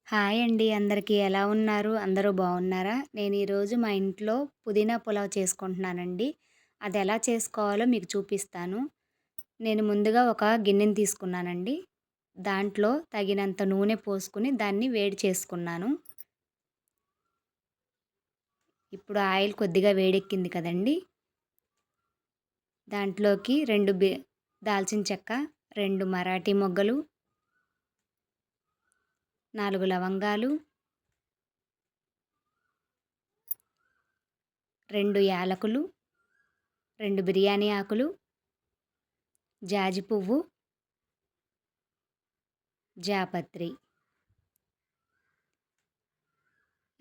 Hi అండి. అందరికీ ఎలా ఉన్నారు? అందరూ బాగున్నారా? నేను ఈరోజు మా ఇంట్లో పుదీనా పులావ్ చేసుకుంటున్నానండి. అది ఎలా చేసుకోవాలో మీకు చూపిస్తాను. నేను ముందుగా ఒక గిన్నెని తీసుకున్నానండి. దాంట్లో తగినంత నూనె పోసుకొని దాన్ని వేడి చేసుకున్నాను. ఇప్పుడు ఆయిల్ కొద్దిగా వేడెక్కింది కదండీ! దాంట్లోకి 2 దాల్చిన చెక్క, 2 మరాఠీ మొగ్గలు, 4 లవంగాలు, 2 యాలకులు, 2 బిర్యానీ ఆకులు, జాజి పువ్వు, జాపత్రి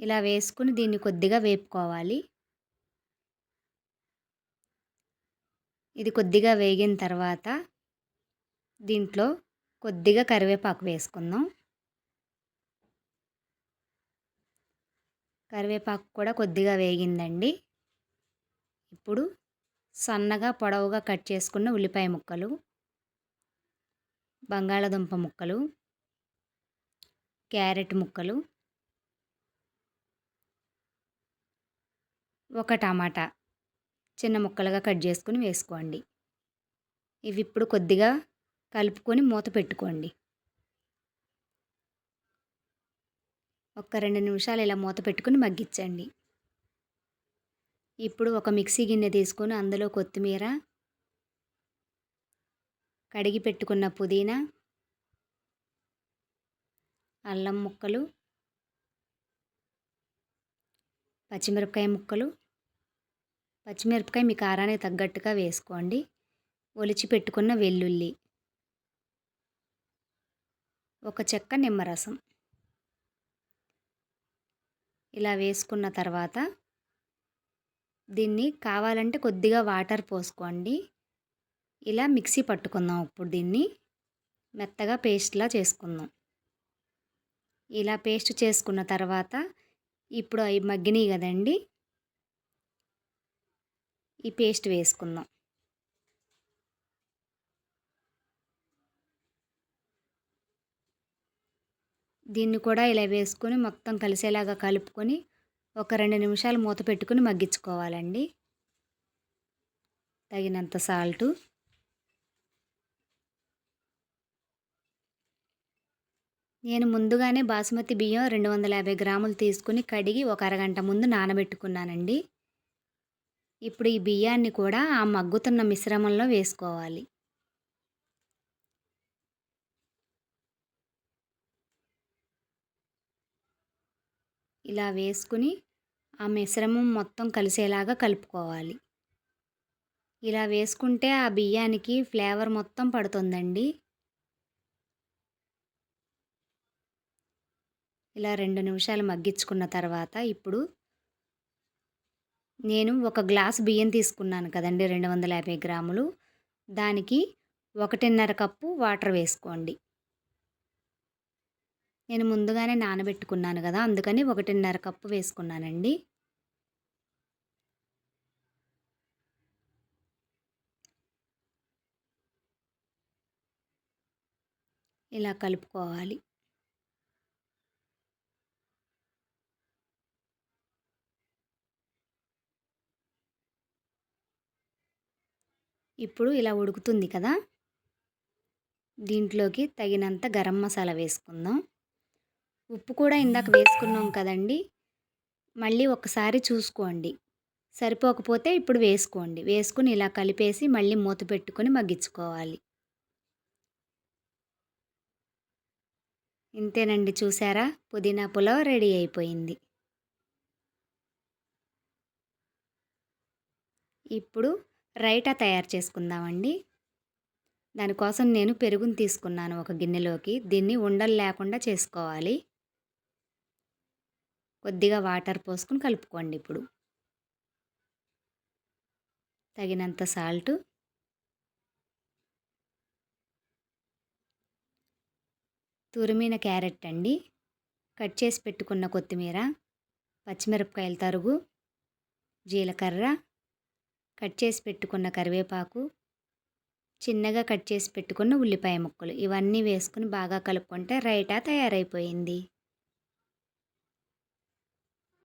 ఇలా వేసుకుని దీన్ని కొద్దిగా వేపుకోవాలి. ఇది కొద్దిగా వేగిన తర్వాత దీంట్లో కొద్దిగా కరివేపాకు వేసుకుందాం. కరివేపాకు కూడా కొద్దిగా వేగిందండి. ఇప్పుడు సన్నగా పొడవుగా కట్ చేసుకున్న ఉల్లిపాయ ముక్కలు, బంగాళదుంప ముక్కలు, క్యారెట్ ముక్కలు, ఒక టమాటా చిన్న ముక్కలుగా కట్ చేసుకుని వేసుకోండి. ఇవి ఇప్పుడు కొద్దిగా కలుపుకొని మూత పెట్టుకోండి. ఒక 2 నిమిషాలు ఇలా మూత పెట్టుకుని మగ్గించండి. ఇప్పుడు ఒక మిక్సీ గిన్నె తీసుకొని అందులో కొత్తిమీర, కడిగి పెట్టుకున్న పుదీనా, అల్లం ముక్కలు, పచ్చిమిరపకాయ ముక్కలు, పచ్చిమిరపకాయ మీ కారానికి తగ్గట్టుగా వేసుకోండి. ఒలిచి పెట్టుకున్న వెల్లుల్లి, ఒక చెక్క నిమ్మరసం ఇలా వేసుకున్న తర్వాత దీన్ని కావాలంటే కొద్దిగా వాటర్ పోసుకోండి. ఇలా మిక్సీ పట్టుకుందాం. ఇప్పుడు దీన్ని మెత్తగా పేస్ట్లా చేసుకుందాం. ఇలా పేస్ట్ చేసుకున్న తర్వాత ఇప్పుడు అవి మగ్గినాయి కదండి, ఈ పేస్ట్ వేసుకుందాం. దీన్ని కూడా ఇలా వేసుకొని మొత్తం కలిసేలాగా కలుపుకొని ఒక 2 నిమిషాలు మూత పెట్టుకుని మగ్గించుకోవాలండి. తగినంత సాల్టు, నేను ముందుగానే బాస్మతి బియ్యం 250 గ్రాములు తీసుకుని కడిగి ఒక అరగంట ముందు నానబెట్టుకున్నానండి. ఇప్పుడు ఈ బియ్యాన్ని కూడా ఆ మగ్గుతున్న మిశ్రమంలో వేసుకోవాలి. ఇలా వేసుకుని ఆ మిశ్రమం మొత్తం కలిసేలాగా కలుపుకోవాలి. ఇలా వేసుకుంటే ఆ బియ్యానికి ఫ్లేవర్ మొత్తం పడుతుందండి. ఇలా 2 నిమిషాలు మగ్గించుకున్న తర్వాత ఇప్పుడు నేను ఒక గ్లాసు బియ్యం తీసుకున్నాను కదండి, 250 గ్రాములు. దానికి 1.5 కప్పు వాటర్ వేసుకోండి. నేను ముందుగానే నానబెట్టుకున్నాను కదా, అందుకని 1.5 కప్పు వేసుకున్నానండి. ఇలా కలుపుకోవాలి. ఇప్పుడు ఇలా ఉడుకుతుంది కదా, దీంట్లోకి తగినంత గరం మసాలా వేసుకుందాం. ఉప్పు కూడా ఇందాక వేసుకున్నాం కదండి, మళ్ళీ ఒకసారి చూసుకోండి. సరిపోకపోతే ఇప్పుడు వేసుకోండి. వేసుకుని ఇలా కలిపేసి మళ్ళీ మూత పెట్టుకొని మగ్గించుకోవాలి. ఇంతేనండి, చూసారా? పుదీనా పులావ్ రెడీ అయిపోయింది. ఇప్పుడు రైతా తయారు చేసుకుందామండి. దానికోసం నేను పెరుగుని తీసుకున్నాను ఒక గిన్నెలోకి. దీన్ని ఉండలు లేకుండా చేసుకోవాలి. కొద్దిగా వాటర్ పోసుకుని కలుపుకోండి. ఇప్పుడు తగినంత సాల్టు, తురిమిన క్యారెట్ అండి, కట్ చేసి పెట్టుకున్న కొత్తిమీర, పచ్చిమిరపకాయల తరుగు, జీలకర్ర, కట్ చేసి పెట్టుకున్న కరివేపాకు, చిన్నగా కట్ చేసి పెట్టుకున్న ఉల్లిపాయ ముక్కలు ఇవన్నీ వేసుకొని బాగా కలుపుకుంటే రైతా తయారైపోయింది.